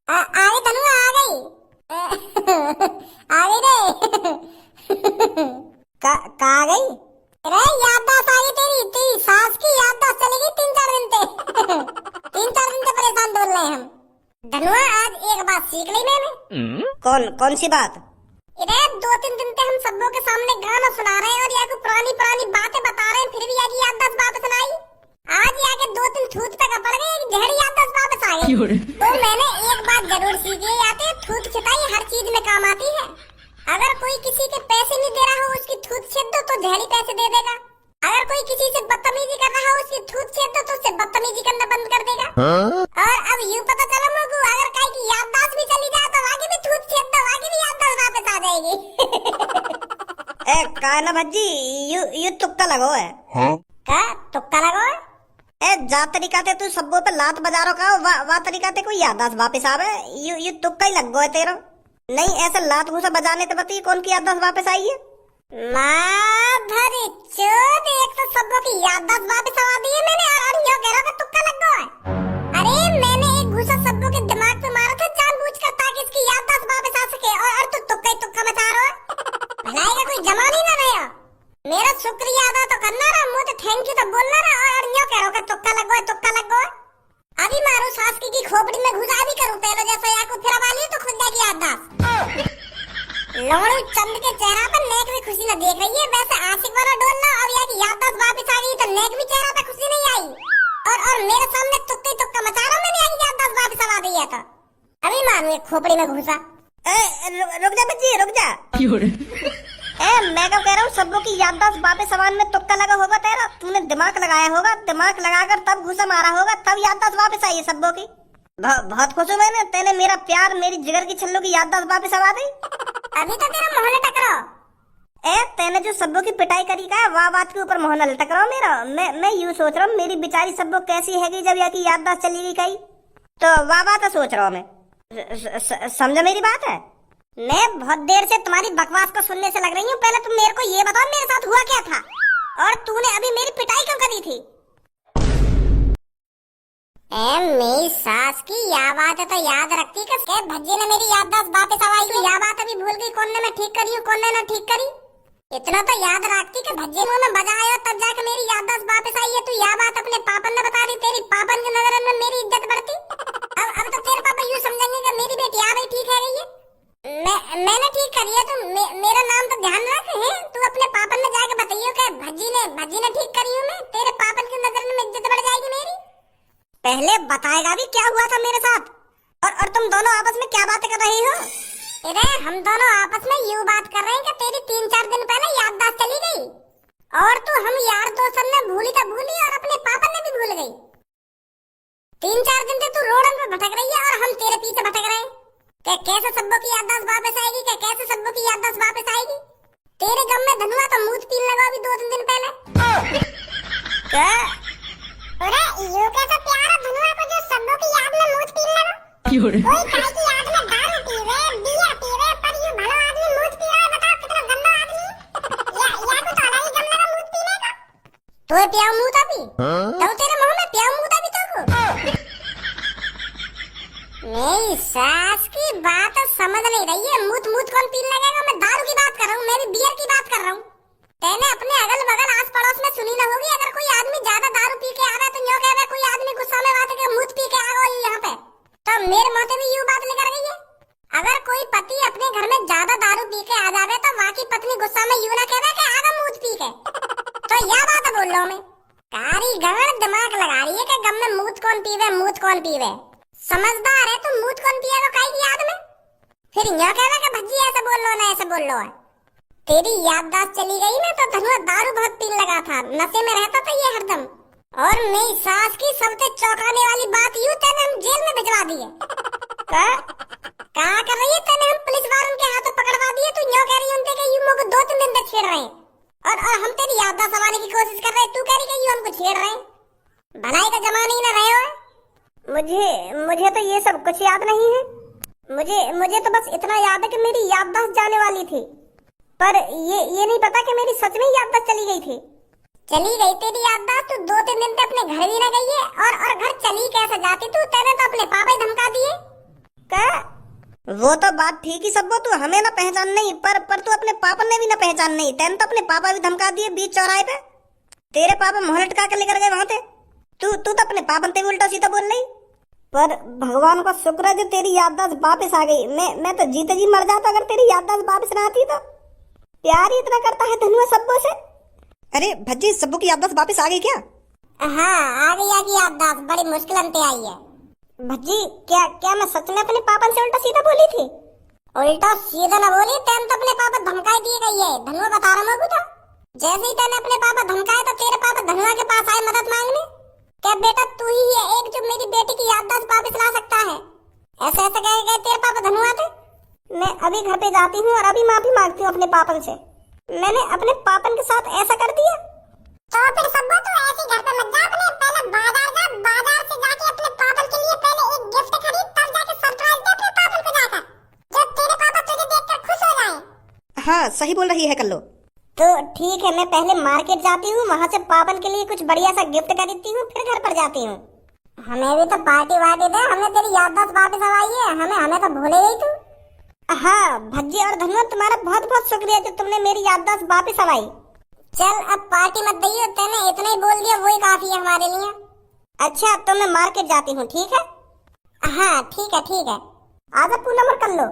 अरे धनु आ गई। आ गई रे। का आ गई? अरे याददाश्त आ गई तेरी तेरी सास की याददाश्त चली गई 3-4 दिन से। 3-4 दिन से परेशान बोल रहे हैं हम। धनुआ आज एक बात सीख ली मैंने। कौन सी बात? अरे 2-3 दिन से हम सबों के सामने गाना सुना रहे हैं और या को पुरानी पुरानी बातें बता रहे हैं, फिर भी याद याददाश्त वापस नहीं आई। आज आके 2-3 थूत पे पड़ गए, एक ढेर याददाश्त वापस आ गई। तो मैंने एक बात जरूर सीखी है, याते थूत छिटाई हर चीज में काम आती है। अगर कोई किसी के पैसे नहीं दे रहा हो, उसकी थूत छेद दो तो ढेरी पैसे दे देगा। अगर कोई किसी से बदतमीजी कर रहा हो, उसकी थूत छेद दो तो उससे बदतमीजी करना बंद कर देगा। और अब यूं पता चला मुझको, अगर कहीं की याददाश्त भी चली जाए तो आगे भी थूत छेद दो, आगे भी याददाश्त वापस आ जाएगी। ए काना भज्जी, यू तुक्का लगो है। का तुक्का लगो है? ए जा तरीका ते तू सबो पे लात बजा रो का वा तरीका ते कोई याददाश्त वापस आवे। यू तुक्का ही लग गो है तेरा। नहीं ऐसे लात घूसा बजाने ते बती कौन की याददाश्त वापस आई है? माधरी चोद, एक तो सबों की याददाश्त वापस आ दी है मैंने, और यो कह रहा था तुक्का लग गया है। अरे मैंने एक घूसा सबों के दिमाग पे मारा था जानबूझकर, ताकि इसकी याददाश्त वापस आ सके, और तू तुक्का ही तुक्का मचा रहा है। भलाई का कोई जमा नहीं ना रहा। मेरा शुक्रिया अदा तो करना रहा, मुझे थैंक यू तो बोलना रहा, और यो कह रहा तुक्का लग गया, तुक्का लग गया। अभी मारू सास की खोपड़ी में घुसा भी करूं पहले जैसा, या को फिर वाली तो खुद जाएगी याददाश्त। लोड़ू चंद के चेहरा पर नेक भी खुशी न देख रही है, वैसे आशिक वाला डोलना, अब या की याददाश्त वापस आ गई तो नेक भी चेहरा पे खुशी नहीं आई, और मेरे सामने तुक्का ही तुक्का मचा रहा, मैंने या याददाश्त वापस आ दी है तो अभी मारू एक खोपड़ी में घुसा। रुक जा बच्ची रुक जा। मैं कब कह रहा हूँ सबों की याददाश्त वापस सामान में तुक्का लगा होगा तेरा, तूने दिमाग लगाया होगा, दिमाग लगाकर तब घुसा मारा होगा, तब याददाश्त वापस आई है सबों की। बहुत खुश हूँ मैंने, तेने मेरा प्यार मेरी जिगर की छल्लों की याददाश्त वापस आ दी। अभी तो तेरा मोहन टकराओ। तेने जो सबों की पिटाई करी का वाह बात के ऊपर मोहन टकराओ मेरा। मैं यूँ सोच रहा हूँ मेरी बेचारी सबों कैसी है जब या की याददाश्त चली गई कहीं, तो वाह बात सोच रहा हूँ मैं। समझा मेरी बात है? मैं बहुत देर से तुम्हारी बकवास को सुनने से लग रही हूँ, पहले तुम मेरे को ये बताओ मेरे साथ हुआ क्या था, और तूने अभी मेरी पिटाई क्यों करी थी? मेरी सास की या बात है तो याद रखती कि भज्जी ने मेरी याददाश्त वापस आई, तो या बात अभी भूल गई कौन ने मैं ठीक करी हूँ कौन ने ना ठीक करी। इतना तो याद रखती कि भज्जी मुंह में बजाया तब जाके मेरी याददाश्त वापस आई है। तू या बात अपने पापन ने बता दी, तेरी पापन की नजर में मेरी इज्जत बढ़ती। अब तो तेरे पापा यूँ समझेंगे कि मेरी बेटी आ गई ठीक है गई है। मैंने ठीक करी है, तो मेरा नाम तो ध्यान रख है। तू अपने पापन ने जाके बताइयो कि भज्जी ने ठीक करी हूँ मैं, तेरे पापन की नजर में इज्जत बढ़ जाएगी मेरी। पहले बताएगा भी क्या हुआ था मेरे साथ, और तुम दोनों आपस में क्या बातें कर रही हो? अरे हम दोनों आपस में यूं बात कर रहे हैं कि तेरी 3-4 दिन पहले याददाश्त चली गई, और तू हम यार दोस्त ने भूली तो भूली, और अपने पापन ने भी भूल गई। 3-4 दिन से तू रोडन पे भटक रही है और हम तेरे पीछे भटक रहे हैं कि कैसे सबों की याददाश्त वापस आएगी, कि कैसे सबों की याददाश्त वापस आएगी। तेरे गम में धनुआ तो मूत पीने लगा अभी 2-3 दिन पहले। क्या? अरे यूं कैसे प्यार है धनुआ को जो सबों की याद में मूत पीने लगा? कोई काय की याद में दारू पीवे, बियर पीवे, पर यूं भला आदमी मूत पी रहा है, बताओ कितना गंदा आदमी। या को तो अलग ही गम लगा मूत पीने का। तो पिया मूत अभी तो तेरे मुंह में पिया मूत अभी तो मेरी सास की बात समझ नहीं रही है। मूत मूत कौन पीने लगेगा? मैं दारू की बात कर रहा हूँ, मैं भी बियर की बात कर रहा हूँ। तेने अपने अगल बगल आस पड़ोस में सुनी ना होगी, अगर कोई आदमी ज्यादा दारू पी के आ रहा है तो यूं कहवे कोई आदमी गुस्सा में बात है मूत पी के आ गया यहाँ पे, तो मेरे मुंह से भी यूं बात निकल रही है। अगर कोई पति अपने घर में ज्यादा दारू पी के आ जावे तो वहाँ की पत्नी गुस्सा में यूं ना कहवे कि आगा मूत पी के, तो यह बात बोल रहा हूँ मैं। कारीगर दिमाग लगा रही है कि गम में मूत कौन पीवे, मूत कौन पीवे। समझदार है तू, मूत कौन पिएगा काई की याद में, फिर यूं कहवे कि भज्जी ऐसे बोल लो ना ऐसे बोल लो है। तेरी याददाश्त चली गई ना तो धनुआ दारू बहुत पीने लगा था, नशे में रहता था ये हरदम, और मेरी सास की सबसे चौंकाने वाली बात यूं तेने हम जेल में भिजवा दी है। क्या कर रही है? तेने हम पुलिस वालों के हाथों पकड़वा दिए, तू यूं कह रही है उनके कि यूं मुझको 2-3 दिन तक छेड़ रहे हैं, और हम तेरी याददाश्त संभालने की कोशिश कर रहे हैं, तू कह रही है यूं हमको छेड़ रहे हैं। भलाई का जमाना ही ना रहे हो। मुझे तो ये सब कुछ याद नहीं है। मुझे तो बस इतना याद है कि मेरी याददाश्त जाने वाली थी, पर ये नहीं पता कि मेरी सच में याददाश्त चली गई थी। चली गई तेरी याददाश्त? तू 2-3 दिन तक अपने घर भी न गई है, और घर चली कैसे जाती तू? तेने तो अपने पापा ही धमका दिए। क्या? वो तो बात ठीक ही सब, तू हमें ना पहचान नहीं, पर तू अपने पापा ने भी ना पहचान नहीं। तैने तो अपने पापा भी धमका दिए बीच चौराहे पे। तेरे पापा मोहर लटका के लेकर गए वहां थे। तू तो अपने पापा से उल्टा सीधा बोल रही। पर भगवान का शुक्र है जो तेरी याददाश्त वापस आ गई। मैं तो जीते जी मर जाता अगर तेरी याददाश्त वापस ना आती तो। प्यार ही इतना करता है धनुआ सब्बो से। अरे भज्जी, सब्बो की याददाश्त वापस आ गई क्या? हाँ, आ गई आगे याददाश्त, बड़ी मुश्किल अंते आई है। भज्जी, क्या मैं सच में अपने पापा से उल्टा सीधा बोली थी? उल्टा सीधा न बोली, तेन तो अपने पापा धमकाई दिए गई है। धनुआ बता रहा मैं तो जैसे ही तेने अपने पापा धमकाए तो तेरे पापा धनुआ के पास आए मदद मांगने। क्या बेटा तू ही है एक जो मेरी बेटी की याददाश्त वापस ला सकता है? ऐसे ऐसे कह गए तेरे पापा धनुआ थे। मैं अभी घर पे जाती हूँ और अभी माफी मांगती हूँ अपने पापन से। मैंने अपने पापन के साथ ऐसा कर दिया। तो फिर सब्बो तू ऐसे घर पे मत जा, अपने पहले बाजार जा, बाजार से जाके अपने पापन के लिए पहले एक गिफ्ट खरीद, तब जाके सरप्राइज दे अपने पापन को जाकर, जब तेरे पापा तुझे देखकर खुश हो जाए। हाँ, सही बोल रही है कल्लो। तो ठीक है, मैं पहले मार्केट जाती हूँ, वहाँ से पापन के लिए कुछ बढ़िया सा गिफ्ट खरीदती हूँ, फिर घर पर जाती हूँ। हमें भी तो पार्टी वार्टी दे, हमें तेरी याददाश्त वापस आई है। हमें तो भूले गई तू। हाँ भज्जी और धनुआ, तुम्हारा बहुत बहुत शुक्रिया जो तुमने मेरी याददाश्त वापस आई। चल अब पार्टी मत दइयो, तेने इतना ही बोल दिया वही काफी है हमारे लिए। अच्छा, तो मैं मार्केट जाती हूँ, ठीक है? हाँ ठीक है ठीक है। आजा पूनम और कल्लो।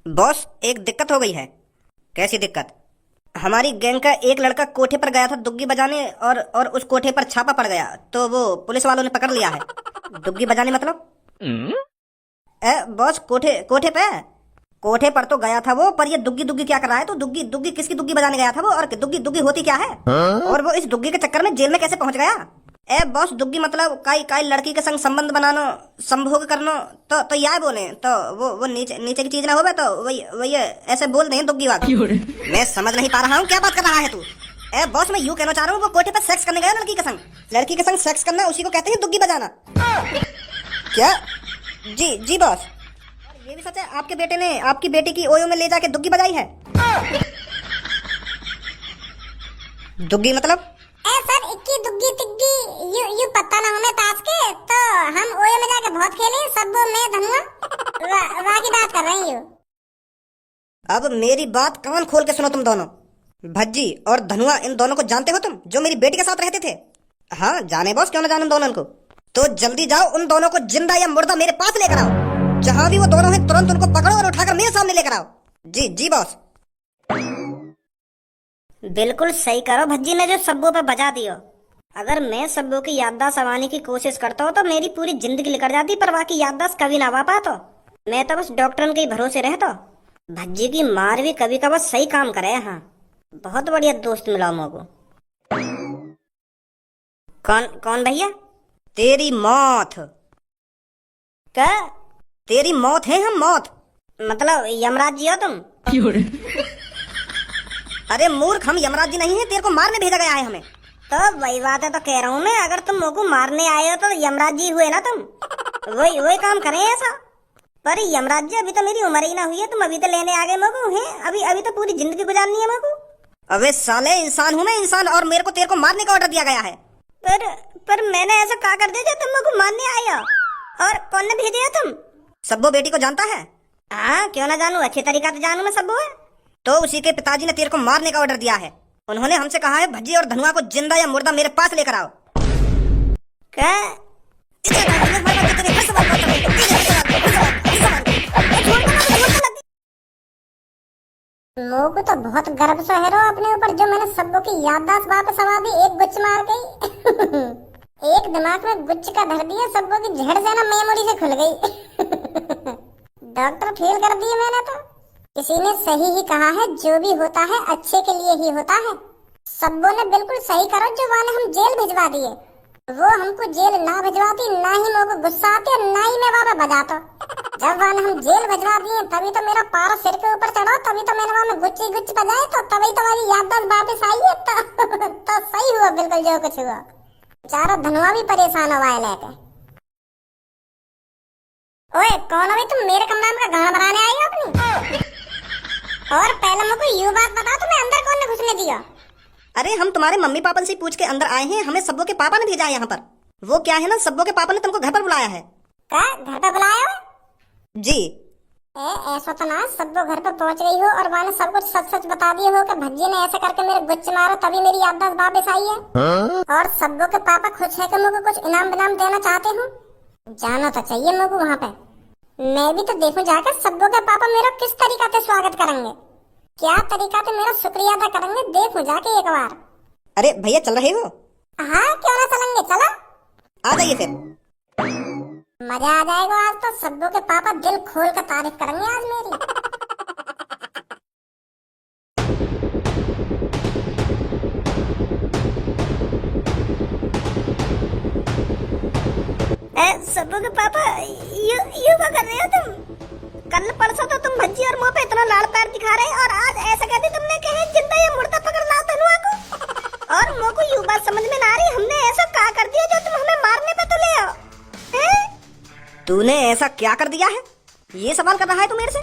बॉस, एक दिक्कत हो गई है। कैसी दिक्कत? हमारी गैंग का एक लड़का कोठे पर गया था दुग्गी बजाने और उस कोठे पर छापा पड़ गया, तो वो पुलिस वालों ने पकड़ लिया है। दुग्गी बजाने मतलब? बॉस, कोठे पे कोठे पर तो गया था वो, पर ये दुग्गी दुग्गी क्या कर रहा है? तो दुग्गी किसकी दुग्गी बजाने गया था वो? और दुग्गी दुग्गी होती क्या है? और वो इस दुग्गी के चक्कर में जेल में कैसे पहुंच गया? बॉस, दुग्गी मतलब काई लड़की के संग संबंध बनानो, संभोग करनो, तो यह बोले तो वो नीचे की चीज ना होवे तो वही ऐसे बोल दें दुग्गी बात। मैं समझ नहीं पा रहा हूँ क्या बात कर रहा है तू। बॉस, मैं यूँ कहना चाह रहा हूँ वो कोठे पर सेक्स करने गया लड़की के संग सेक्स करना, उसी को कहते हैं दुग्गी बजाना। क्या? जी बॉस। ये भी सच है, आपके बेटे ने आपकी बेटी की ओयो में ले जाके दुग्गी बजाई है? दुग्गी मतलब? सर, इक्की दुग्गी तिग्गी यू पता ना हमें ताश के, तो हम ओयो में जाके बहुत खेले सब, मैं धनुआ वाह की बात कर रही हूँ। अब मेरी बात कान खोल के सुनो तुम दोनों। भज्जी और धनुआ, इन दोनों को जानते हो तुम, जो मेरी बेटी के साथ रहते थे? हाँ जाने बॉस, क्यों ना जाने उन दोनों को। तो जल्दी जाओ, उन दोनों को जिंदा या मुर्दा मेरे पास लेकर आओ। जहां भी वो दोनों हैं तुरंत उनको पकड़ो और उठाकर मेरे सामने लेकर आओ। जी बॉस। बिल्कुल सही करो भज्जी ने जो सब्बों पे बजा दियो। अगर मैं सब्बों की याददाश्त संभालने की कोशिश करता हूँ तो मेरी पूरी जिंदगी निकल जाती, पर बाकी याददाश्त कभी ना आ पाता। मैं तो बस डॉक्टर के भरोसे रहता। भज्जी की मार भी कभी कभार सही काम करे। हाँ, बहुत बढ़िया दोस्त मिला मुझको। कौन भैया? तेरी मौत। क्या? तेरी मौत है हम मौत? मतलब यमराज जी हो तुम? अरे मूर्ख, हम यमराज जी नहीं है, तेरे को मारने भेजा गया है हमें। तो वही बात है, तो कह रहा हूँ मैं, अगर तुम मुझको मारने आए हो तो यमराज जी हुए ना तुम। वही काम करें ऐसा। पर यमराज जी, अभी तो मेरी उम्र ही ना हुई है, तुम अभी तो लेने आ गए मुझको हैं? अभी तो पूरी जिंदगी गुजारनी है मुझको। अबे साले, इंसान हूँ मैं इंसान, और मेरे को तेरे को मारने का ऑर्डर दिया गया है। पर मैंने ऐसा क्या कर दिया जो तुम मुझको मारने आए हो? और कौन ने भेजे हो तुम? सब्बो बेटी को जानता है? हाँ, क्यों ना जानू, अच्छी तरीका से जानू मैं सब्बो है। तो उसी के पिताजी ने तेरे को मारने का ऑर्डर दिया है। उन्होंने हमसे कहा है भज्जी और धनुआ को जिंदा या मुर्दा मेरे पास लेकर आओ। क्या? लोग तो बहुत गर्व से है अपने ऊपर, जो मैंने सबको की याददाश्त वापस आ दी एक गुच्छ मार गई। एक दिमाग में गुच्छ का धर दिया, सबको की झड़ से ना मेमोरी से खुल गई। डॉक्टर फेल कर दिए मैंने तो। किसी ने सही ही कहा है, जो भी होता है अच्छे के लिए ही होता है। सबों ने बिल्कुल सही करो, जो वाले हम जेल भिजवा दिए, वो हमको जेल ना भिजवाती, ना ही मेरे को गुस्सा आती और ना ही मैं वहाँ पे बजाता। जब वाले हम जेल भिजवा दिए तभी तो मेरा पारा सिर के ऊपर चढ़ा, तभी तो मैंने वहाँ में गुच्ची गुच्ची बजाए, तो तभी तुम्हारी याददाश्त वापस आई है। तो सही हुआ बिल्कुल जो कुछ हुआ। बेचारा धनुआ भी परेशान हुआ है लेके। ओए कौन अभी तुम मेरे कमरा में गाना बनाने आई हो अपनी? और पहले मुझको यूं बात बता, तुम्हें अंदर कौन ने घुसने दिया? अरे हम तुम्हारे मम्मी पापा से पूछ के अंदर आए हैं, हमें सब्बो के पापा ने भेजा है यहाँ पर। वो क्या है ना, सब्बो के पापा ने तुमको घर पर बुलाया है। का घर पे बुलाया हो? जी। ऐसा तो ना सब लोग घर पे पहुंच गई हो और मैंने सब कुछ सच सच बता दिए हो कि भज्जी ने ऐसा करके मेरे गुच्छ मारा तभी मेरी याददाश्त वापस आई है। और सब लोग के पापा खुश है कि मुझे कुछ इनाम विनाम देना चाहते हो। जाना तो चाहिए मुझे वहाँ पे। मैं भी तो देखूं जाकर सब लोग के पापा मेरा किस तरीका से स्वागत करेंगे, क्या तरीका से मेरा शुक्रिया अदा करेंगे, देखूं जाके एक बार। अरे भैया चल रहे हो? हाँ क्यों ना चलेंगे, चलो आ जाइए फिर। मजा आ जाएगा आज तो। सब लोग के पापा दिल खोल कर तारीफ करेंगे आज मेरी। सब्बू के पापा यू क्या कर रहे हो तुम? कल परसों तो तुम भज्जी और मुंह पे इतना लाल पैर दिखा रहे और आज ऐसा कहते तुमने कहे जिंदा या मुर्दा पकड़ लाओ तनुआ को। और मुंह को यू बात समझ में ना आ रही, हमने ऐसा क्या कर दिया जो तुम हमें मारने पे तुले हो? तूने ऐसा क्या कर दिया है, ये सवाल कर रहा है तू मेरे से?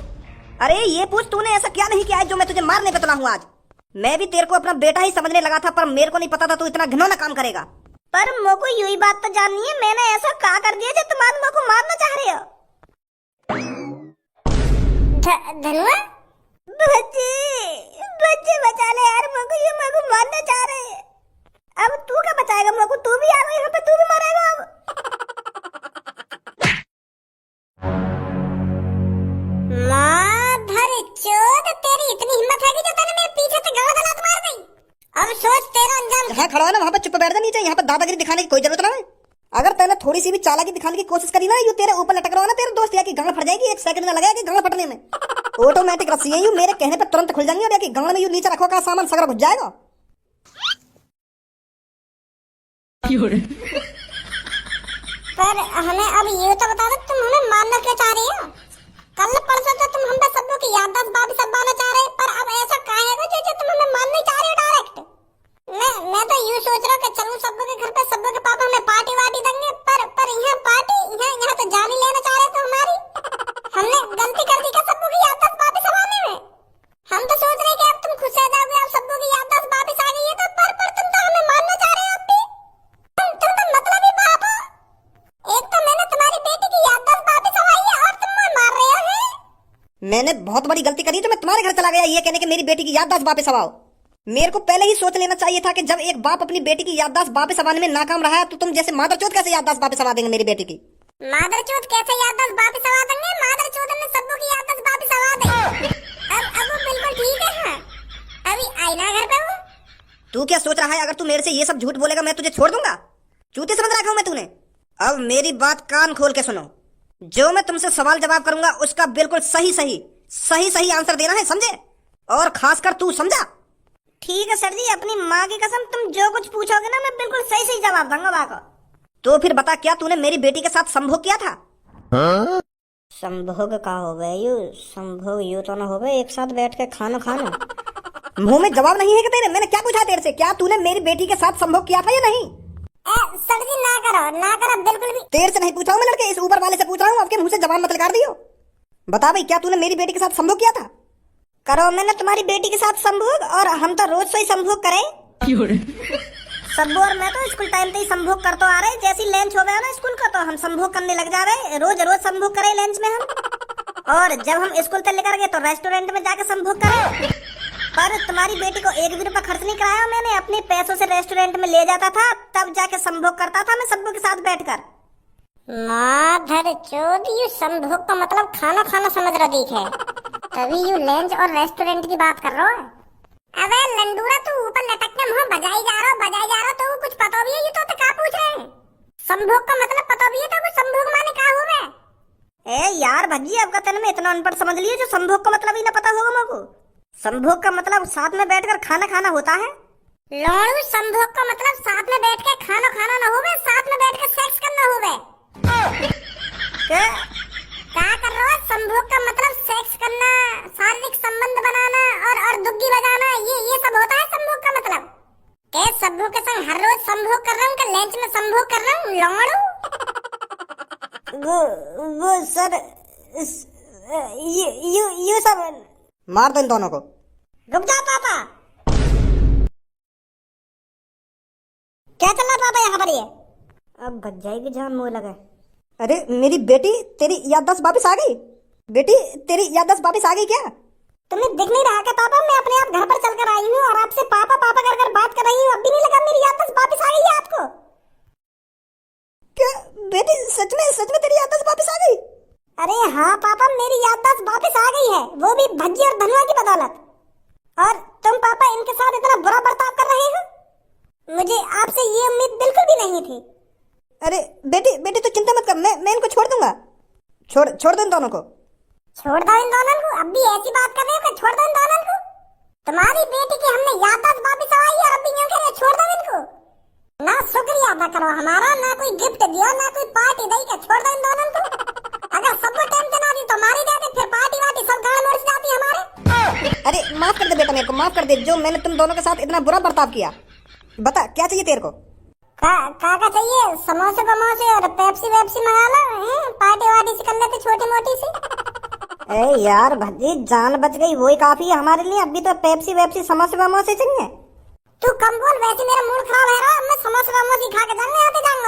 अरे ये पूछ तूने ऐसा क्या नहीं किया है जो मैं तुझे मारने पे तुला हूँ आज? मैं भी तेरे को अपना बेटा ही समझने लगा था, पर मेरे को नहीं पता था तू इतना घिनौना काम करेगा। पर मोको यही बात तो जाननी है, मैंने ऐसा क्या कर दिया जो तुम आज मोको मारना चाह रहे हो? धनुआ बच्चे बच्चे बचा ले यार, मोको मारना चाह रहे हैं। अब तू क्या बचाएगा मोको? तू भी आ गई यहाँ पे, तू भी मारेगा अब। माधर चोद, तेरी इतनी हिम्मत है कि जो तूने मेरे पीछे से गला गला मार गई। अब सोच तेरा अंजाम। जहाँ खड़ा है ना वहाँ पे चुप बैठ जा नीचे, यहाँ पे दादागिरी दिखाने की कोई जरूरत ना है। अगर तूने थोड़ी सी भी चालाकी दिखाने की कोशिश करी ना, यू तेरे ऊपर लटक रहा है ना तेरे दोस्त या की गांड फट जाएगी, एक सेकंड ना लगेगा गांड फटने में। ऑटोमेटिक रस्सी है यू, मेरे कहने पे तुरंत खुल जाएंगी और या की गांड में यू नीचे रखो का सामान सगरा घुस जाएगा। पर हमें अब ये तो बता दो, तुम हमें मारना क्यों चाह रही हो? कल परसों तो तुम हम पे सब लोग की याददाश्त वापस बनवाना चाह रहे, पर अब ऐसा काहे है जो तुम हमें मारना चाह रहे हो डायरेक्ट? मैं तो यूं सोच रहा हूं कि चलूं सब लोग के घर पे, सब लोग के पापा हमें पार्टी वार्टी देंगे, पर यहाँ पार्टी यहाँ तो जान ही लेना चाह रहे थे हमारी। हमने गलती कर दी क्या सब लोग की याददाश्त वापस बनवाने में? हम तो सोच रहे कि अब तुम खुश रह जाओगे, अब सब लोग की याददाश्त वापस आ गई है तो, पर तुम तो हमें मारना चाह रहे हो अब भी। तुम तो मतलब ही बाप हो। एक तो मैंने तुम्हारी बेटी की याददाश्त वापस आई है और तुम मुझे मार रहे हो। मैंने बहुत बड़ी गलती करी जो मैं तुम्हारे घर चला गया ये कहने के मेरी बेटी की याददाश्त वापस आवाओ। मेरे को पहले ही सोच लेना चाहिए था कि जब एक बाप अपनी बेटी की याददाश्त वापस आवाने में नाकाम रहा है तो तुम जैसे मादरचोद कैसे याददाश्त वापस आवा देंगे मेरी बेटी की? मादरचोद कैसे याददाश्त वापस आवा देंगे? मादरचोद ने सबको की याददाश्त वापस आवा दी। अब वो बिल्कुल ठीक है। हाँ अभी आई ना घर पे वो। तू क्या सोच रहा है अगर तू मेरे से ये सब झूठ बोलेगा मैं तुझे छोड़ दूंगा? चूते समझ रखा हूं मैं तूने। अब मेरी बात कान खोल के सुनो, जो मैं तुमसे सवाल जवाब करूंगा उसका बिल्कुल सही सही आंसर देना है, समझे? और खासकर तू समझा? ठीक है सर जी, अपनी माँ की कसम तुम जो कुछ पूछोगे ना मैं बिल्कुल सही जवाब दूंगा बाको। तो फिर बता, क्या तूने मेरी बेटी के साथ संभोग किया था? संभोग का हो गए यू? संभोग यू तो ना हो गए एक साथ बैठ के खाना मुंह में जवाब नहीं है कि तेरे? मैंने क्या पूछा तेरे से, क्या तूने मेरी बेटी के साथ संभोग किया था या नहीं? सर जी ना करो बिल्कुल भी। तेरे से नहीं पूछा हूँ मैं लड़के, इस ऊपर वाले से पूछ रहा हूँ, आपके मुंह से जवाब मत निकाल दियो। बता भाई, क्या तूने मेरी बेटी के साथ संभोग किया था? करो मैंने तुम्हारी बेटी के साथ संभोग, और हम तो रोज से ही संभोग करें। सब्बू और मैं तो स्कूल टाइम पे ही संभोग करते आ रहे, जैसी लंच हो गया ना स्कूल का तो हम संभोग करने लग जा रहे, रोज संभोग करे लंच में हम। और जब हम स्कूल से लेकर गए तो रेस्टोरेंट में जाके संभोग करे। पर तुम्हारी बेटी को एक भी रुपया खर्च नहीं कराया मैंने, अपने पैसों से रेस्टोरेंट में ले जाता था, तब जाके संभोग करता था मैं सब्बू के साथ बैठकर। माधर चोद, यू संभोग का मतलब खाना समझ रहा दिख है, तभी यू लंच और रेस्टोरेंट की बात कर रहा है। अबे लंडूरा, तू ऊपर लटक के मुंह बजाई जा रहा तो कुछ पता भी है ये तो क्या पूछ रहे हैं? संभोग का मतलब पता भी है तो कुछ संभोग माने क्या हो गए? ए यार भज्जी, आपका तन में इतना अनपढ़ समझ लिए जो संभोग का मतलब ही ना पता होगा मेरे को। संभोग का मतलब साथ में बैठकर खाना होता है। लौड़ू, संभोग का मतलब साथ में बैठ के खाना ना होवे, साथ में बैठ के सेक्स करना होवे। क्या कर रहे हो? संभोग का मतलब सेक्स करना, शारीरिक संबंध बनाना और दुग्गी बजाना, ये सब होता है संभोग का मतलब। क्या सब्बू के संग हर रोज संभोग कर रहा हूँ, क्या लंच में संभोग कर रहा हूँ? लौड़ू वो सर ये सब मार दो इन दोनों को। रुक जा पापा, क्या चल रहा पापा यहाँ पर? ये अब भज्जाई की जान मुँह लगे। अरे मेरी बेटी, तेरी याददाश्त वापस आ गई? बेटी तेरी याददाश्त वापस आ गई क्या? तुम्हें दिख नहीं रहा क्या पापा? मैं अपने आप घर पर चलकर आई हूँ और आपसे पापा पापा कर कर बात कर रही हूँ। अब भी नहीं लगा मेरी याददाश्त वापस आ गई है आपको? क्या बेटी, सच में तेरी याददाश्त वापस आ गई? अरे हाँ पापा, मेरी याददाश्त वापस आ गई है, वो भी भज्जी और धनुआ की बदौलत। और तुम पापा इनके साथ इतना बुरा बर्ताव कर रहे हो, मुझे आपसे ये उम्मीद बिल्कुल भी नहीं थी। अरे बेटी तो चिंता मत कर, मैं इनको छोड़ दूंगा। छोड़ दो इन दोनों को। छोड़ दो इन दोनों को? अब भी ऐसी बात कर रहे हो कि छोड़ दो इन दोनों को? तुम्हारी बेटी की हमने याददाश्त वापस आई और अब भी यूं कह रहे हो छोड़ दो इनको? ना शुक्रिया अदा करो हमारा, ना कोई गिफ्ट दिया, ना कोई पार्टी दी के छोड़ दो इन दोनों को। अगर सबको टेंशन आती तो मारी देते, फिर पार्टी वार्टी सब गाड़ मोड़ से जाती हमारे। अरे माफ कर दे बेटा, मेरे को माफ कर दे, जो मैंने तुम दोनों के साथ इतना बुरा बर्ताव किया। बता क्या चाहिए तेरे को? का चाहिए? समोसे बमोसे और पेप्सी वेप्सी मंगा लो, पार्टी वार्टी से कर लेते छोटी मोटी सी। ए यार भज्जी, जान बच गई, वही काफी है हमारे लिए। अभी तो पेप्सी वेप्सी समोसे वमोसे चाहिए? तू कम बोल, वैसे मेरा मूड खराब है। मैं समोसे बमोसे खा के जाऊंगा, आते जाऊंगा